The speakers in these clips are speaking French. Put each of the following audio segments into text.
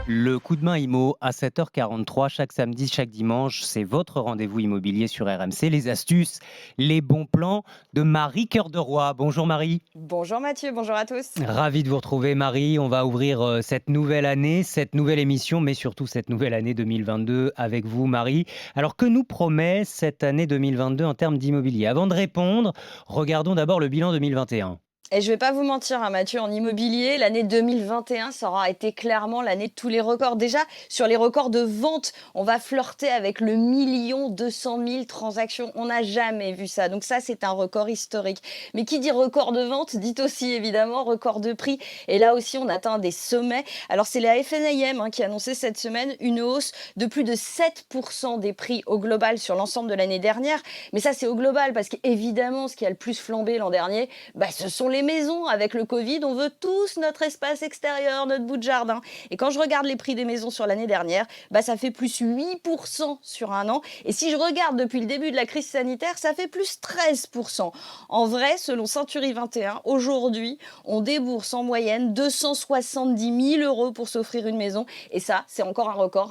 Le coup de main IMO à 7h43 chaque samedi, chaque dimanche, c'est votre rendez-vous immobilier sur RMC. Les astuces, les bons plans de Marie Cœur de Roi. Bonjour Marie. Bonjour Mathieu, bonjour à tous. Ravi de vous retrouver Marie. On va ouvrir cette nouvelle année, cette nouvelle émission, mais surtout cette nouvelle année 2022 avec vous Marie. Alors que nous promet cette année 2022 en termes d'immobilier? Avant de répondre, regardons d'abord le bilan 2021. Et je vais pas vous mentir, hein, Mathieu, en immobilier, l'année 2021, ça aura été clairement l'année de tous les records. Déjà, sur les records de vente, on va flirter avec le 1 200 000 transactions. On n'a jamais vu ça. Donc ça, c'est un record historique. Mais qui dit record de vente, dit aussi évidemment record de prix. Et là aussi, on atteint des sommets. Alors c'est la FNAIM qui a annoncé cette semaine une hausse de plus de 7% des prix au global sur l'ensemble de l'année dernière. Mais ça, c'est au global parce qu'évidemment, ce qui a le plus flambé l'an dernier, ce sont les maisons. Avec le Covid, on veut tous notre espace extérieur, notre bout de jardin. Et quand je regarde les prix des maisons sur l'année dernière, ça fait plus 8% sur un an. Et si je regarde depuis le début de la crise sanitaire, ça fait plus 13%. En vrai, selon Century 21, aujourd'hui, on débourse en moyenne 270 000 euros pour s'offrir une maison. Et ça, c'est encore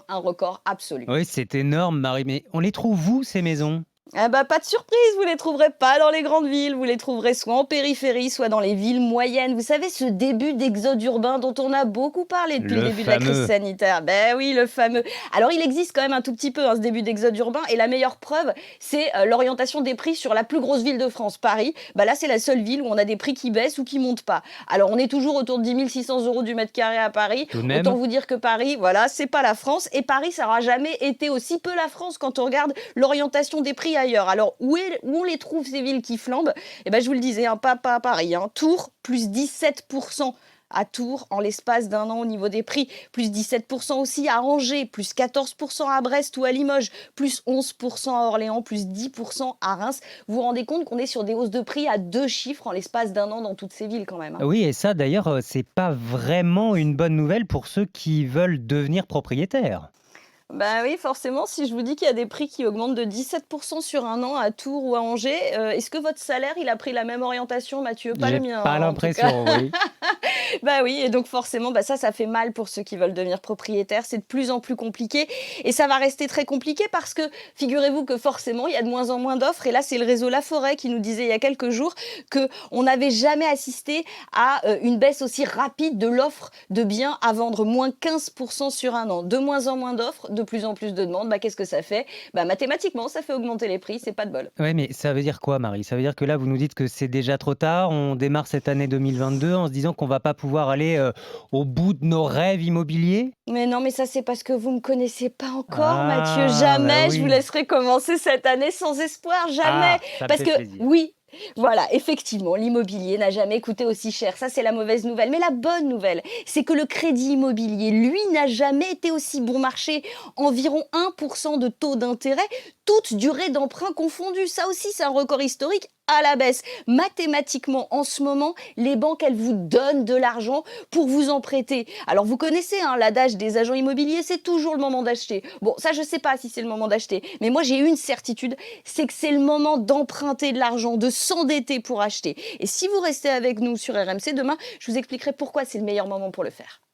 un record absolu. Oui, c'est énorme Marie, mais on les trouve où ces maisons? Ah pas de surprise, vous les trouverez pas dans les grandes villes, vous les trouverez soit en périphérie, soit dans les villes moyennes. Vous savez, ce début d'exode urbain dont on a beaucoup parlé depuis le Le début de la crise fameux. sanitaire. Ben oui, le fameux. Alors il existe quand même un tout petit peu, ce début d'exode urbain, et la meilleure preuve, c'est l'orientation des prix sur la plus grosse ville de France, Paris. Là, c'est la seule ville où on a des prix qui baissent ou qui montent pas. Alors on est toujours autour de 10 600 euros du mètre carré à Paris. Tout de Autant même. vous dire que Paris, voilà, c'est pas la France. Et Paris, ça n'aura jamais été aussi peu la France quand on regarde l'orientation des prix ailleurs. Alors, où on les trouve, ces villes qui flambent? Je vous le disais, pas à Paris. Tours, plus 17% à Tours en l'espace d'un an au niveau des prix. Plus 17% aussi à Angers, plus 14% à Brest ou à Limoges, plus 11% à Orléans, plus 10% à Reims. Vous vous rendez compte qu'on est sur des hausses de prix à 2 chiffres en l'espace d'un an dans toutes ces villes quand même. Oui, et ça d'ailleurs, c'est pas vraiment une bonne nouvelle pour ceux qui veulent devenir propriétaires. Oui, forcément, si je vous dis qu'il y a des prix qui augmentent de 17% sur un an à Tours ou à Angers, est-ce que votre salaire, il a pris la même orientation, Mathieu? Pas le J'ai mien, pas en tout cas. l'impression, oui. Oui, et donc forcément, ça fait mal pour ceux qui veulent devenir propriétaires. C'est de plus en plus compliqué et ça va rester très compliqué parce que figurez-vous que forcément, il y a de moins en moins d'offres. Et là, c'est le réseau La Forêt qui nous disait il y a quelques jours qu'on n'avait jamais assisté à une baisse aussi rapide de l'offre de biens à vendre, moins 15% sur un an. De moins en moins d'offres, de plus en plus de demandes. Qu'est-ce que ça fait? Mathématiquement, ça fait augmenter les prix, c'est pas de bol. Ouais, mais ça veut dire quoi, Marie? Ça veut dire que là, vous nous dites que c'est déjà trop tard, on démarre cette année 2022 en se disant qu'on va pas pouvoir aller, au bout de nos rêves immobiliers? Mais non, mais ça, c'est parce que vous me connaissez pas encore, Mathieu. Ah, bah Jamais je vous oui. laisserai commencer cette année sans espoir, jamais. Ah, ça me Parce fait que plaisir. oui, voilà, effectivement, l'immobilier n'a jamais coûté aussi cher. Ça, c'est la mauvaise nouvelle. Mais la bonne nouvelle, c'est que le crédit immobilier, lui, n'a jamais été aussi bon marché. Environ 1% de taux d'intérêt, toute durée d'emprunt confondue. Ça aussi, c'est un record historique à la baisse. Mathématiquement, en ce moment, les banques, elles vous donnent de l'argent pour vous en prêter. Alors, vous connaissez l'adage des agents immobiliers, c'est toujours le moment d'acheter. Bon, ça, je sais pas si c'est le moment d'acheter, mais moi, j'ai une certitude, c'est que c'est le moment d'emprunter de l'argent, de s'endetter pour acheter. Et si vous restez avec nous sur RMC, demain, je vous expliquerai pourquoi c'est le meilleur moment pour le faire.